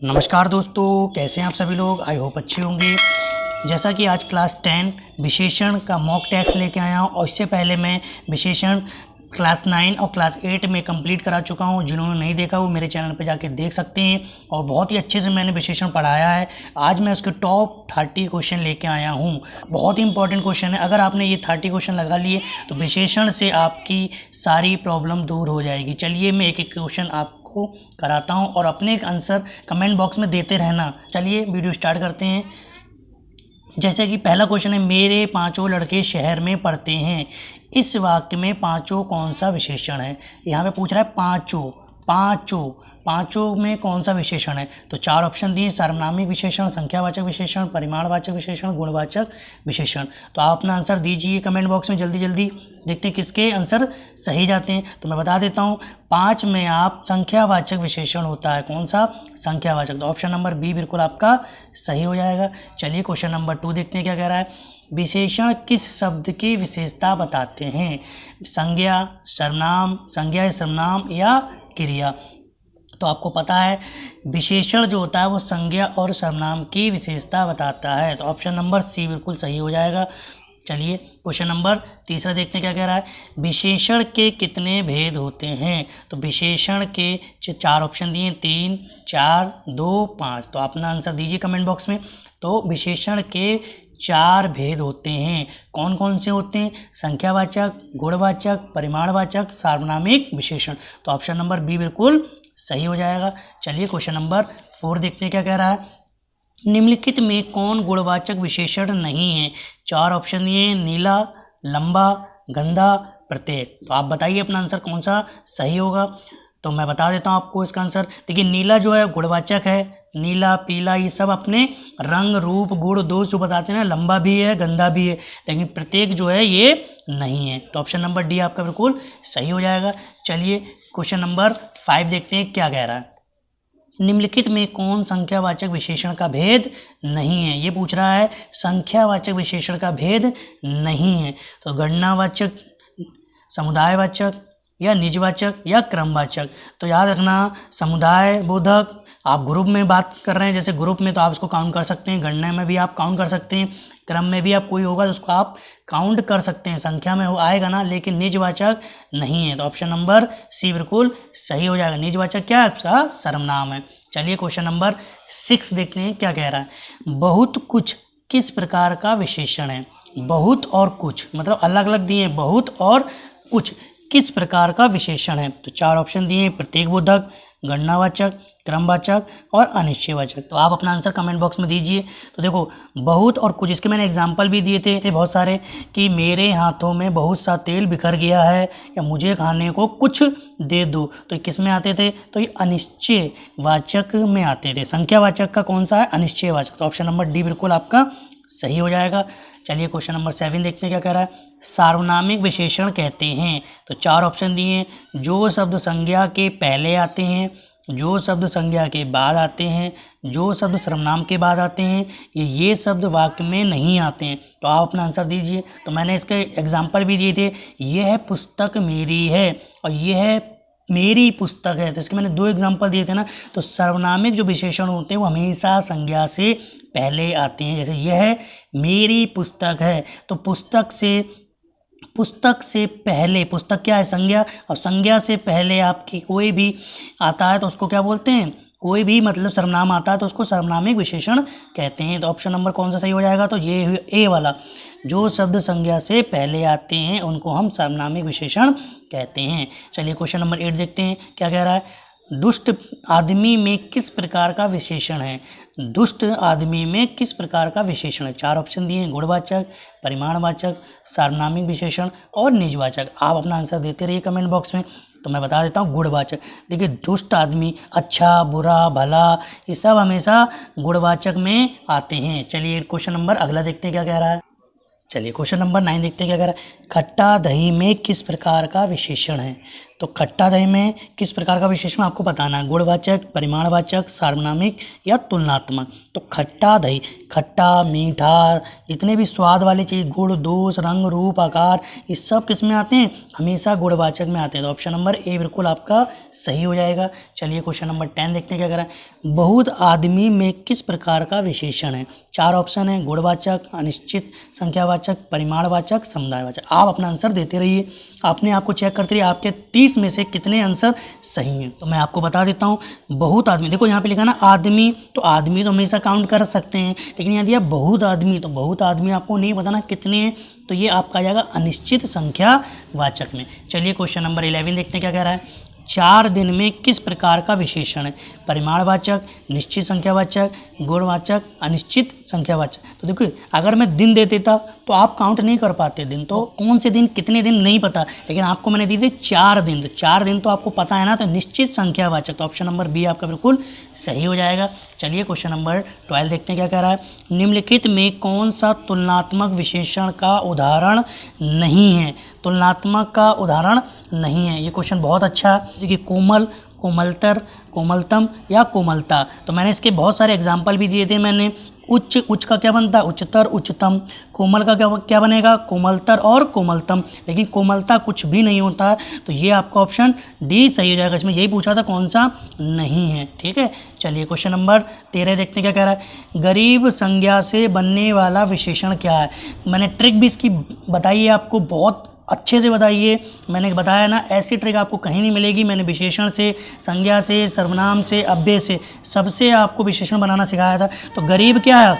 नमस्कार दोस्तों, कैसे हैं आप सभी लोग। आई होप अच्छे होंगे। जैसा कि आज क्लास 10 विशेषण का मॉक टेस्ट लेके आया हूं और इससे पहले मैं विशेषण क्लास 9 और क्लास 8 में कंप्लीट करा चुका हूं। जिन्होंने नहीं देखा वो मेरे चैनल पे जाके देख सकते हैं और बहुत ही अच्छे से मैंने विशेषण पढ़ाया है। आज मैं उसके टॉप 30 क्वेश्चन लेके आया हूं। बहुत ही इंपॉर्टेंट क्वेश्चन है। अगर आपने ये 30 क्वेश्चन लगा लिए तो विशेषण से आपकी सारी प्रॉब्लम दूर हो जाएगी। चलिए मैं एक एक क्वेश्चन आपको कराता हूं और अपने आंसर कमेंट बॉक्स में देते रहना। चलिए वीडियो स्टार्ट करते हैं। जैसे कि पहला क्वेश्चन है, मेरे पांचों लड़के शहर में पढ़ते हैं। इस वाक्य में पांचों कौन सा विशेषण है। यहाँ पे पूछ रहा है पांचों में कौन सा विशेषण है। तो चार ऑप्शन दिए, सार्वनामिक विशेषण, संख्यावाचक विशेषण, परिमाणवाचक विशेषण, गुणवाचक विशेषण। तो आप अपना आंसर दीजिए कमेंट बॉक्स में जल्दी जल्दी। देखते हैं किसके आंसर सही जाते हैं। तो मैं बता देता हूँ, 5 में आप संख्यावाचक विशेषण होता है। कौन सा? संख्यावाचक। तो ऑप्शन नंबर बी बिल्कुल आपका सही हो जाएगा। चलिए क्वेश्चन नंबर 2 देखते हैं क्या कह रहा है। विशेषण किस शब्द की विशेषता बताते हैं। संज्ञा, सर्वनाम या क्रिया। तो आपको पता है विशेषण जो होता है वो संज्ञा और सर्वनाम की विशेषता बताता है। तो ऑप्शन नंबर सी बिल्कुल सही हो जाएगा। चलिए क्वेश्चन नंबर 3 देखते हैं क्या कह रहा है। विशेषण के कितने भेद होते हैं। तो विशेषण के 4 ऑप्शन दिए, 3, 4, 2, 5। तो अपना आंसर दीजिए कमेंट बॉक्स में। तो विशेषण के 4 भेद होते हैं। कौन कौन से होते हैं? संख्यावाचक, गुणवाचक, परिमाणवाचक, सार्वनामिक विशेषण। तो ऑप्शन नंबर बी बिल्कुल सही हो जाएगा। चलिए क्वेश्चन नंबर 4 देखते हैं क्या कह रहा है। निम्नलिखित में कौन गुणवाचक विशेषण नहीं है। 4 ऑप्शन दिए, नीला, लंबा, गंदा, प्रत्येक। तो आप बताइए अपना आंसर कौन सा सही होगा। तो मैं बता देता हूँ आपको इसका आंसर। देखिए नीला जो है गुणवाचक है। नीला, पीला ये सब अपने रंग, रूप, गुण, दोष जो बताते हैं ना। लंबा भी है, गंदा भी है, लेकिन प्रत्येक जो है ये नहीं है। तो ऑप्शन नंबर डी आपका बिल्कुल सही हो जाएगा। चलिए क्वेश्चन नंबर 5 देखते हैं क्या कह रहा है। निम्नलिखित में कौन संख्यावाचक विशेषण का भेद नहीं है। ये पूछ रहा है संख्यावाचक विशेषण का भेद नहीं है। तो गणनावाचक, समुदायवाचक या निजवाचक या क्रमवाचक। तो याद रखना, समुदाय बोधक आप ग्रुप में बात कर रहे हैं, जैसे ग्रुप में तो आप उसको काउंट कर सकते हैं। गणना में भी आप काउंट कर सकते हैं। क्रम में भी आप कोई होगा तो उसको आप काउंट कर सकते हैं, संख्या में आएगा ना, लेकिन निजवाचक नहीं है। तो ऑप्शन नंबर सी बिल्कुल सही हो जाएगा। निजवाचक क्या है? आपका सर्वनाम है। चलिए क्वेश्चन नंबर 6 देखते हैं क्या कह रहा है। बहुत कुछ किस प्रकार का विशेषण है। बहुत और कुछ मतलब अलग अलग दिए, बहुत और कुछ किस प्रकार का विशेषण है। तो 4 ऑप्शन दिए, प्रतीकबोधक, गणनावाचक, क्रमवाचक और अनिश्चयवाचक। तो आप अपना आंसर कमेंट बॉक्स में दीजिए। तो देखो बहुत और कुछ, इसके मैंने एग्जाम्पल भी दिए थे बहुत सारे, कि मेरे हाथों में बहुत सा तेल बिखर गया है, या मुझे खाने को कुछ दे दो। तो किस में आते थे? तो ये अनिश्चयवाचक में आते थे। संख्यावाचक का कौन सा है? अनिश्चयवाचक। तो ऑप्शन नंबर डी बिल्कुल आपका सही हो जाएगा। चलिए क्वेश्चन नंबर 7 देखते हैं क्या कह रहा है। सार्वनामिक विशेषण कहते हैं। तो 4 ऑप्शन दिए, जो शब्द संज्ञा के पहले आते हैं, जो शब्द संज्ञा के बाद आते हैं, जो शब्द सर्वनाम के बाद आते हैं, ये शब्द वाक्य में नहीं आते हैं। तो आप अपना आंसर दीजिए। तो मैंने इसके एग्जाम्पल भी दिए थे। यह पुस्तक मेरी है और यह मेरी पुस्तक है। तो इसके मैंने 2 एग्जाम्पल दिए थे ना। तो सर्वनामिक जो विशेषण होते हैं वो हमेशा संज्ञा से पहले आते हैं। जैसे यह मेरी पुस्तक है, तो पुस्तक से पहले, पुस्तक क्या है? संज्ञा, और संज्ञा से पहले आपकी कोई भी आता है तो उसको क्या बोलते हैं? कोई भी मतलब सर्वनाम आता है तो उसको सर्वनामिक विशेषण कहते हैं। तो ऑप्शन नंबर कौन सा सही हो जाएगा? तो ये ए वाला, जो शब्द संज्ञा से पहले आते हैं उनको हम सर्वनामिक विशेषण कहते हैं। चलिए क्वेश्चन नंबर 8 देखते हैं क्या कह रहा है। दुष्ट आदमी में किस प्रकार का विशेषण है। दुष्ट आदमी में किस प्रकार का विशेषण है। 4 ऑप्शन दिए, गुणवाचक, परिमाणवाचक, सार्वनामिक विशेषण और निजवाचक। आप अपना आंसर देते रहिए कमेंट बॉक्स में। तो मैं बता देता हूँ गुणवाचक। देखिए दुष्ट आदमी, अच्छा, बुरा, भला, ये सब हमेशा गुणवाचक में आते हैं। चलिए क्वेश्चन नंबर अगला देखते हैं क्या कह रहा है। चलिए क्वेश्चन नंबर 9 देखते हैं क्या कह रहा है। खट्टा दही में किस प्रकार का विशेषण है। तो खट्टा दही में किस प्रकार का विशेषण आपको बताना है, गुणवाचक, परिमाणवाचक, सार्वनामिक या तुलनात्मक। तो खट्टा दही, खट्टा, मीठा, जितने भी स्वाद वाली चीज़, गुण, दोष, रंग, रूप, आकार, ये सब किस में आते हैं, हमेशा गुणवाचक में आते हैं। तो ऑप्शन नंबर ए बिल्कुल आपका सही हो जाएगा। चलिए क्वेश्चन नंबर 10 देखते हैं क्या करा है। बहुत आदमी में किस प्रकार का विशेषण है। 4 ऑप्शन है, गुणवाचक, अनिश्चित संख्यावाचक, परिमाणवाचक, समुदायवाचक। आप अपना आंसर देते रहिए, अपने आप को चेक करते रहिए आपके 30 में से कितने आंसर सही हैं। तो मैं आपको बता देता हूँ, बहुत आदमी, देखो यहाँ पे लिखा ना आदमी, तो आदमी तो हमेशा काउंट कर सकते हैं, लेकिन यहाँ दिया बहुत आदमी, तो बहुत आदमी आपको नहीं बताना कितने हैं, तो ये आपका आ जाएगा अनिश्चित संख्यावाचक में। चलिए क्वेश्चन नंबर 11 देखते हैं क्या कह रहा है। 4 दिन में किस प्रकार का विशेषण है। परिमाणवाचक, निश्चित संख्यावाचक, गुणवाचक, अनिश्चित संख्यावाचक। तो देखो अगर मैं दिन दे देता तो आप काउंट नहीं कर पाते दिन, तो कौन से दिन कितने दिन नहीं पता, लेकिन आपको मैंने दी थी 4 दिन, तो 4 दिन तो आपको पता है ना, तो निश्चित संख्यावाचक। तो ऑप्शन नंबर बी आपका बिल्कुल सही हो जाएगा। चलिए क्वेश्चन नंबर 12 देखते हैं क्या कह रहा है। निम्नलिखित में कौन सा तुलनात्मक विशेषण का उदाहरण नहीं है। तुलनात्मक का उदाहरण नहीं है, ये क्वेश्चन बहुत अच्छा है। देखिए कोमल, कोमलतर, कोमलतम या कोमलता, तो मैंने इसके बहुत सारे एग्जाम्पल भी दिए थे मैंने। उच्च, उच्च का क्या बनता है, उच्चतर, उच्चतम। कोमल का क्या बनेगा, कोमलतर और कोमलतम, लेकिन कोमलता कुछ भी नहीं होता है, तो ये आपका ऑप्शन डी सही हो जाएगा। इसमें यही पूछा था कौन सा नहीं है, ठीक है। चलिए क्वेश्चन नंबर 13 देखते हैं क्या कह रहा है। गरीब संज्ञा से बनने वाला विशेषण क्या है। मैंने ट्रिक भी इसकी बताई है आपको, बहुत अच्छे से बताइए। मैंने बताया ना, ऐसी ट्रिक आपको कहीं नहीं मिलेगी। मैंने विशेषण से, संज्ञा से, सर्वनाम से, अव्यय से, सबसे आपको विशेषण बनाना सिखाया था। तो गरीब क्या है,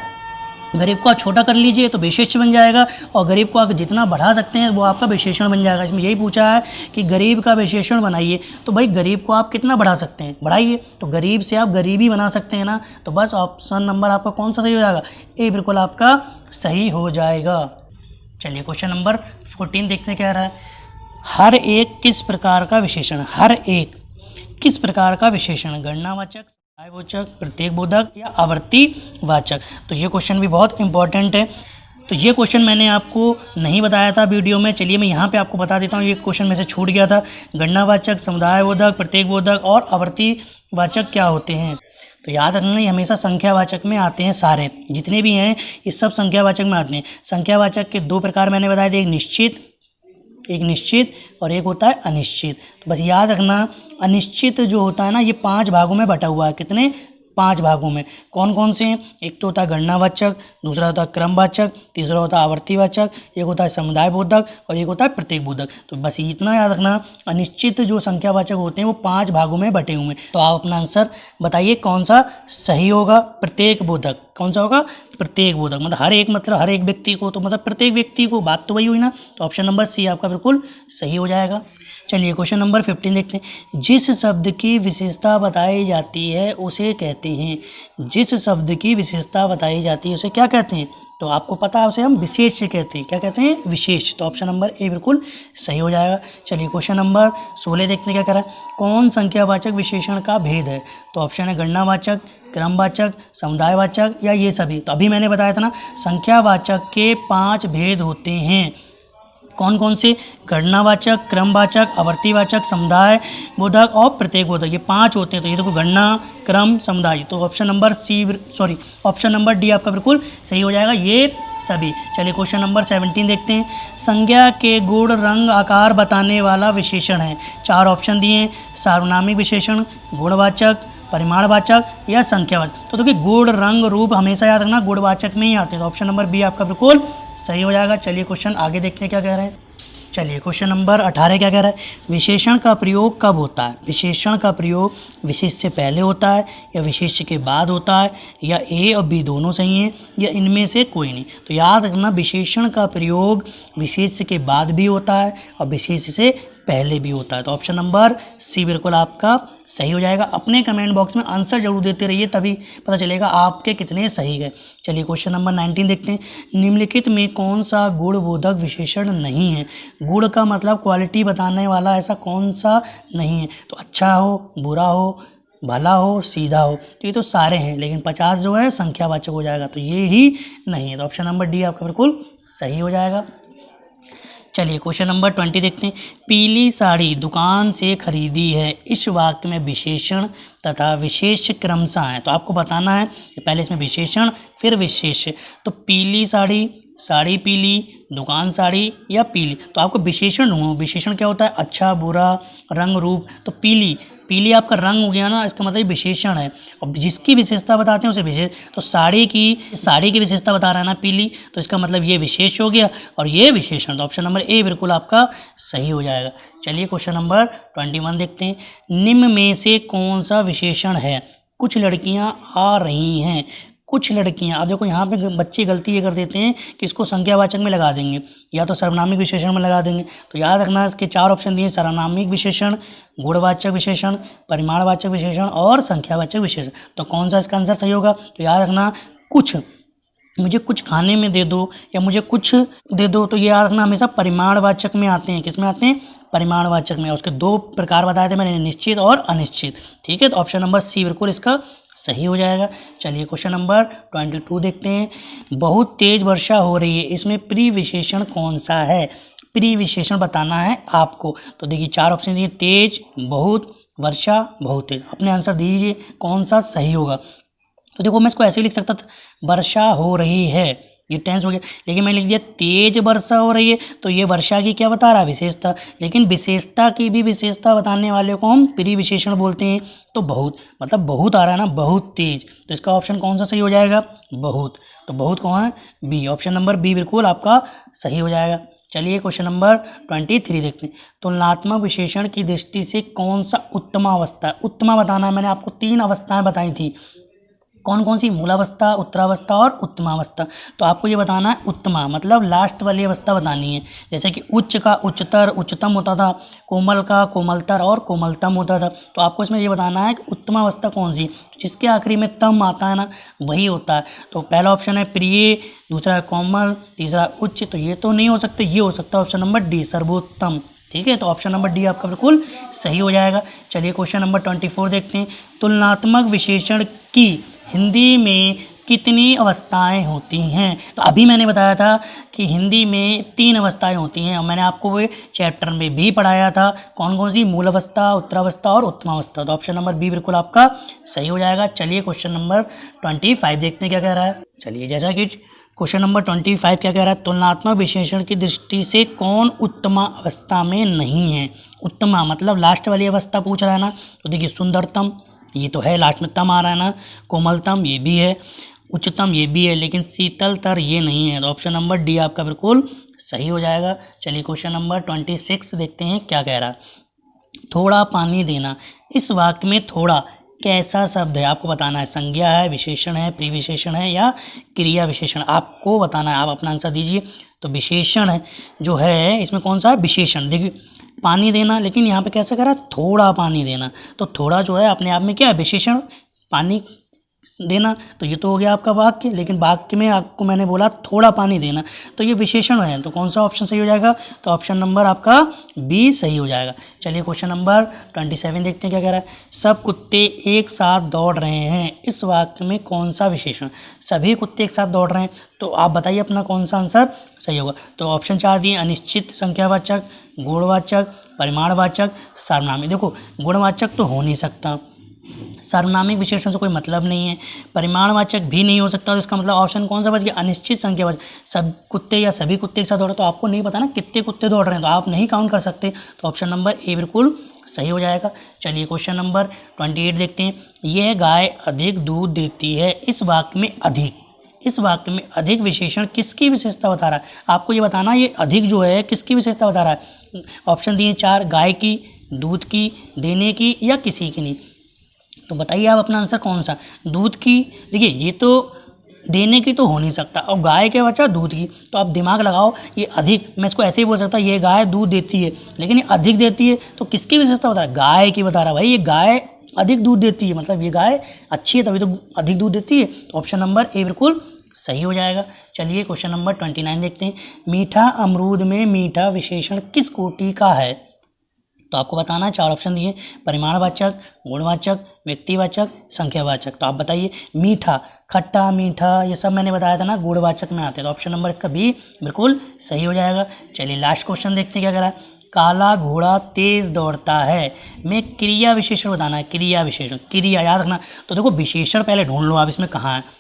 गरीब को आप छोटा कर लीजिए तो विशेष बन जाएगा, और गरीब को आप जितना बढ़ा सकते हैं वो आपका विशेषण बन जाएगा। इसमें यही पूछा है कि गरीब का विशेषण बनाइए, तो भाई गरीब को आप कितना बढ़ा सकते हैं, बढ़ाइए। तो गरीब से आप गरीबी बना सकते हैं ना, तो बस ऑप्शन नंबर आपका कौन सा सही हो जाएगा, ए बिल्कुल आपका सही हो जाएगा। चलिए क्वेश्चन नंबर 14 देखते हैं क्या रहा है। हर एक किस प्रकार का विशेषण, हर एक किस प्रकार का विशेषण, गणनावाचक, समुदायवाचक, प्रत्येकबोधक या आवर्तीवाचक। तो ये क्वेश्चन भी बहुत इंपॉर्टेंट है। तो ये क्वेश्चन मैंने आपको नहीं बताया था वीडियो में, चलिए मैं यहाँ पे आपको बता देता हूँ। ये क्वेश्चन में से छूट गया था। गणनावाचक, समुदायबोधक, प्रत्येकबोधक और आवर्तीवाचक क्या होते हैं। तो याद रखना, ये हमेशा संख्यावाचक में आते हैं, सारे जितने भी हैं ये सब संख्यावाचक में आते हैं। संख्यावाचक के 2 प्रकार मैंने बताए थे, एक निश्चित और एक होता है अनिश्चित। तो बस याद रखना, अनिश्चित जो होता है ना, ये 5 भागों में बटा हुआ है। कितने, 5 भागों में। कौन कौन से हैं, एक तो होता है गणनावाचक, दूसरा होता है क्रमवाचक, तीसरा होता है आवर्तीवाचक, एक होता है समुदायबोधक और एक होता है प्रत्येकबोधक। तो बस इतना याद रखना, अनिश्चित जो संख्यावाचक होते हैं वो 5 भागों में बटे हुए हैं। तो आप अपना आंसर बताइए कौन सा सही होगा। प्रत्येकबोधक, कौन सा होगा, प्रत्येकबोधक, मतलब हर एक, मतलब हर एक व्यक्ति को, तो मतलब प्रत्येक व्यक्ति को, बात तो वही हुई ना। तो ऑप्शन नंबर सी आपका बिल्कुल सही हो जाएगा। चलिए क्वेश्चन नंबर 15 देखते हैं। जिस शब्द की विशेषता बताई जाती है उसे कहते हैं, जिस शब्द की विशेषता बताई जाती है उसे क्या कहते हैं। तो आपको पता है उसे हम विशेष से कहते हैं, क्या कहते हैं, विशेष। तो ऑप्शन नंबर ए बिल्कुल सही हो जाएगा। चलिए क्वेश्चन नंबर 16 देखते हैं क्या करा है। कौन संख्यावाचक विशेषण का भेद है। तो ऑप्शन है गणनावाचक, क्रमवाचक, समुदायवाचक या ये सभी। तो अभी मैंने बताया था ना, संख्यावाचक के 5 भेद होते हैं। कौन कौन से, गणनावाचक, क्रमवाचक, आवर्तीवाचक, समुदाय बोधक और प्रत्येकबोधक, ये 5 होते हैं। तो ये देखो गणना, क्रम, समुदाय, तो option number option number D आपका बिल्कुल सही हो जाएगा, ये सभी। चलिए क्वेश्चन नंबर 17 देखते हैं। संज्ञा के गुण, रंग, आकार बताने वाला विशेषण है। 4 ऑप्शन दिए हैं, सार्वनामिक विशेषण, गुणवाचक, परिमाणवाचक या संख्यावाचक। तो देखिए गुण, रंग, रूप हमेशा याद रखना गुणवाचक में ही आते हैं। तो ऑप्शन नंबर बी आपका बिल्कुल सही हो जाएगा। चलिए क्वेश्चन आगे देखते हैं क्या कह रहे हैं। चलिए क्वेश्चन नंबर 18 क्या कह रहा है। विशेषण का प्रयोग कब होता है। विशेषण का प्रयोग विशेष से पहले होता है या विशेष के बाद होता है, या ए और बी दोनों सही हैं, या इनमें से कोई नहीं। तो याद रखना, विशेषण का प्रयोग विशेष के बाद भी होता है और विशेष से पहले भी होता है। तो ऑप्शन नंबर सी बिल्कुल आपका सही हो जाएगा। अपने कमेंट बॉक्स में आंसर जरूर देते रहिए, तभी पता चलेगा आपके कितने सही गए। चलिए क्वेश्चन नंबर 19 देखते हैं। निम्नलिखित में कौन सा गुणबोधक विशेषण नहीं है। गुण का मतलब क्वालिटी बताने वाला ऐसा कौन सा नहीं है। तो अच्छा हो, बुरा हो, भला हो, सीधा हो, तो ये तो सारे हैं, लेकिन 50 जो है संख्यावाचक हो जाएगा, तो ये ही नहीं है। तो ऑप्शन नंबर डी आपका बिल्कुल सही हो जाएगा। चलिए क्वेश्चन नंबर 20 देखते हैं। पीली साड़ी दुकान से खरीदी है, इस वाक्य में विशेषण तथा विशेष क्रमशः है। तो आपको बताना है कि पहले इसमें विशेषण फिर विशेष। तो पीली साड़ी, साड़ी पीली, दुकान साड़ी या पीली, तो आपको विशेषण ढूंढो। विशेषण क्या होता है? अच्छा, बुरा, रंग, रूप। तो पीली, पीली आपका रंग हो गया ना, इसका मतलब विशेषण है। और जिसकी विशेषता बताते हैं उसे विशेष। तो साड़ी की विशेषता बता रहा है ना पीली, तो इसका मतलब ये विशेष हो गया और ये विशेषण। तो ऑप्शन नंबर ए बिल्कुल आपका सही हो जाएगा। चलिए क्वेश्चन नंबर 21 देखते हैं। निम्न में से कौन सा विशेषण है? कुछ लड़कियां आ रही हैं, कुछ लड़कियां। अब देखो यहाँ पे बच्चे गलती ये कर देते हैं कि इसको संख्यावाचक में लगा देंगे या तो सर्वनामिक विशेषण में लगा देंगे। तो याद रखना इसके 4 ऑप्शन दिए, सर्वनामिक विशेषण, गुणवाचक विशेषण, परिमाणवाचक विशेषण और संख्यावाचक विशेषण। तो कौन सा इसका आंसर सही होगा? तो याद रखना, कुछ, मुझे कुछ खाने में दे दो या मुझे कुछ दे दो, तो ये याद रखना हमेशा परिमाणवाचक में आते हैं। किस में आते हैं? परिमाणवाचक में। उसके 2 प्रकार बताए थे मैंने, निश्चित और अनिश्चित। ठीक है, तो ऑप्शन नंबर सी बिल्कुल इसका सही हो जाएगा। चलिए क्वेश्चन नंबर 22 देखते हैं। बहुत तेज वर्षा हो रही है, इसमें प्री विशेषण कौन सा है? प्री विशेषण बताना है आपको। तो देखिए 4 ऑप्शन दिए, तेज, बहुत, वर्षा, बहुत तेज। अपने आंसर दीजिए कौन सा सही होगा। तो देखो मैं इसको ऐसे भी लिख सकता था, वर्षा हो रही है, ये टेंस हो गया, लेकिन मैंने लिख दिया तेज वर्षा हो रही है। तो ये वर्षा की क्या बता रहा है? विशेषता। लेकिन विशेषता की भी विशेषता बताने वाले को हम प्री विशेषण बोलते हैं। तो बहुत, मतलब बहुत आ रहा है ना, बहुत तेज। तो इसका ऑप्शन कौन सा सही हो जाएगा? बहुत। तो बहुत कौन है? बी। ऑप्शन नंबर बी बिल्कुल आपका सही हो जाएगा। चलिए क्वेश्चन नंबर 23 देखते हैं। तुलनात्मक विशेषण की दृष्टि से कौन सा उत्तमा अवस्था है? उत्तमा बताना है। मैंने आपको 3 अवस्थाएं बताई थी, कौन कौन सी? मूलावस्था, उत्तरावस्था और उत्तमावस्था। तो आपको ये बताना है उत्तमा, मतलब लास्ट वाली अवस्था बतानी है। जैसे कि उच्च का उच्चतर, उच्चतम होता था, कोमल का कोमलतर और कोमलतम होता था। तो आपको इसमें ये बताना है कि उत्तमावस्था कौन सी, जिसके आखिरी में तम आता है ना, वही होता है। तो पहला ऑप्शन है प्रिय, दूसरा है कोमल, तीसरा उच्च। तो ये तो नहीं हो सकते, ये हो सकता है ऑप्शन नंबर डी, सर्वोत्तम। ठीक है, तो ऑप्शन नंबर डी आपका बिल्कुल सही हो जाएगा। चलिए क्वेश्चन नंबर 24 देखते हैं। तुलनात्मक विशेषण की हिंदी में कितनी अवस्थाएं होती हैं? तो अभी मैंने बताया था कि हिंदी में 3 अवस्थाएं होती हैं और मैंने आपको वो चैप्टर में भी पढ़ाया था। कौन कौन सी? मूल अवस्था, उत्तरावस्था और उत्तमावस्था। तो ऑप्शन नंबर बी बिल्कुल आपका सही हो जाएगा। चलिए क्वेश्चन नंबर 25 देखते हैं क्या कह रहा है। चलिए जैसा कि क्वेश्चन नंबर 25 क्या कह रहा है? तुलनात्मक विशेषण की दृष्टि से कौन उत्तमा अवस्था में नहीं है? उत्तमा मतलब लास्ट वाली अवस्था पूछ रहा है ना। तो देखिए सुंदरतम, ये तो है, लास्ट में तम आ रहा है ना। कोमलतम ये भी है, उच्चतम ये भी है, लेकिन शीतलतर ये नहीं है। तो ऑप्शन नंबर डी आपका बिल्कुल सही हो जाएगा। चलिए क्वेश्चन नंबर 26 देखते हैं क्या कह रहा है। थोड़ा पानी देना, इस वाक्य में थोड़ा कैसा शब्द है? आपको बताना है, संज्ञा है, विशेषण है, प्रिविशेषण है या क्रिया विशेषण, आपको बताना है। आप अपना आंसर दीजिए। तो विशेषण है जो है, इसमें कौन सा है? विशेषण। देखिए पानी देना, लेकिन यहाँ पे कैसे करा? थोड़ा पानी देना। तो थोड़ा जो है अपने आप में क्या है? विशेषण, पानी देना। तो ये तो हो गया आपका वाक्य, लेकिन वाक्य में आपको मैंने बोला थोड़ा पानी देना, तो ये विशेषण है। तो कौन सा ऑप्शन सही हो जाएगा? तो ऑप्शन नंबर आपका बी सही हो जाएगा। चलिए क्वेश्चन नंबर 27 देखते हैं क्या कह रहा है। सब कुत्ते एक साथ दौड़ रहे हैं, इस वाक्य में कौन सा विशेषण? सभी कुत्ते एक साथ दौड़ रहे हैं, तो आप बताइए अपना कौन सा आंसर सही होगा। तो ऑप्शन 4 दिए, अनिश्चित संख्यावाचक, गुणवाचक, परिमाणवाचक, सर्वनामिक। देखो गुणवाचक तो हो नहीं सकता, सर्वनामिक विशेषण से कोई मतलब नहीं है, परिमाणवाचक भी नहीं हो सकता। तो इसका मतलब ऑप्शन कौन सा बच गया? अनिश्चित संख्यावाचक। सब कुत्ते या सभी कुत्ते एक साथ दौड़ रहे, तो आपको नहीं पता ना कितने कुत्ते दौड़ रहे हैं, तो आप नहीं काउंट कर सकते। तो ऑप्शन नंबर ए बिल्कुल सही हो जाएगा। चलिए क्वेश्चन नंबर 28 देखते हैं। यह गाय अधिक दूध देती है, इस वाक्य में अधिक, इस वाक्य में अधिक विशेषण किसकी विशेषता बता रहा है? आपको ये बताना ये अधिक जो है किसकी विशेषता बता रहा है। ऑप्शन दिए 4, गाय की, दूध की, देने की या किसी की नहीं। तो बताइए आप अपना आंसर कौन सा? दूध की। देखिए ये तो देने की तो हो नहीं सकता, और गाय के बच्चा दूध की, तो आप दिमाग लगाओ। ये अधिक, मैं इसको ऐसे ही बोल सकता ये गाय दूध देती है, लेकिन ये अधिक देती है, तो किसकी विशेषता बता रहा है? गाय की बता रहा है। भाई ये गाय अधिक दूध देती है, मतलब ये गाय अच्छी है तभी तो अधिक दूध देती है। तो ऑप्शन नंबर ए बिल्कुल सही हो जाएगा। चलिए क्वेश्चन नंबर 29 देखते हैं। मीठा अमरूद में मीठा विशेषण किस कोटि का है? तो आपको बताना है, 4 ऑप्शन दिए, परिमाणवाचक, गुणवाचक, व्यक्तिवाचक, संख्यावाचक। तो आप बताइए मीठा खट्टा, मीठा, ये सब मैंने बताया था ना गुणवाचक में आते हैं। तो ऑप्शन नंबर इसका बी बिल्कुल सही हो जाएगा। चलिए लास्ट क्वेश्चन देखते हैं क्या कह रहा है। काला घोड़ा तेज दौड़ता है में क्रिया विशेषण बताना है। क्रिया विशेषण, क्रिया याद रखना। तो देखो विशेषण पहले ढूंढ लो आप इसमें कहाँ है।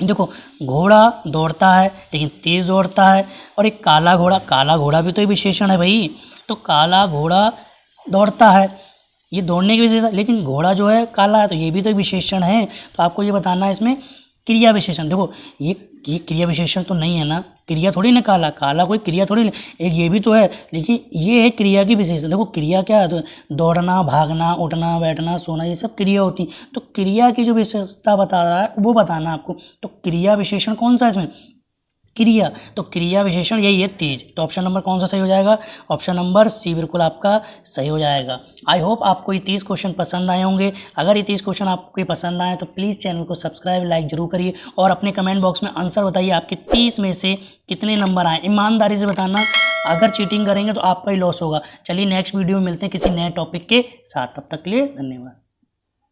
देखो घोड़ा दौड़ता है लेकिन तेज दौड़ता है, और एक काला घोड़ा, काला घोड़ा भी तो एक विशेषण है भाई। तो काला घोड़ा दौड़ता है, ये दौड़ने की वजह से, लेकिन घोड़ा जो है काला है तो ये भी तो एक विशेषण है। तो आपको ये बताना है इसमें क्रिया विशेषण। देखो ये क्रिया विशेषण तो नहीं है ना, क्रिया थोड़ी ना काला, काला कोई क्रिया थोड़ी ना, एक ये भी तो है, लेकिन ये है क्रिया की विशेषण। देखो क्रिया क्या है, तो दौड़ना, भागना, उठना, बैठना, सोना, ये सब क्रिया होती। तो क्रिया की जो विशेषता बता रहा है वो बताना आपको। तो क्रिया विशेषण कौन सा है इसमें, क्रिया। तो क्रिया विशेषण यही है तेज। तो ऑप्शन नंबर कौन सा सही हो जाएगा, ऑप्शन नंबर सी बिल्कुल आपका सही हो जाएगा। आई होप आपको ये 30 क्वेश्चन पसंद आए होंगे। अगर ये 30 क्वेश्चन आपको पसंद आए तो प्लीज़ चैनल को सब्सक्राइब, लाइक जरूर करिए, और अपने कमेंट बॉक्स में आंसर बताइए आपके 30 में से कितने नंबर आए। ईमानदारी से बताना, अगर चीटिंग करेंगे तो आपका ही लॉस होगा। चलिए नेक्स्ट वीडियो में मिलते हैं किसी नए टॉपिक के साथ, तब तक के लिए धन्यवाद।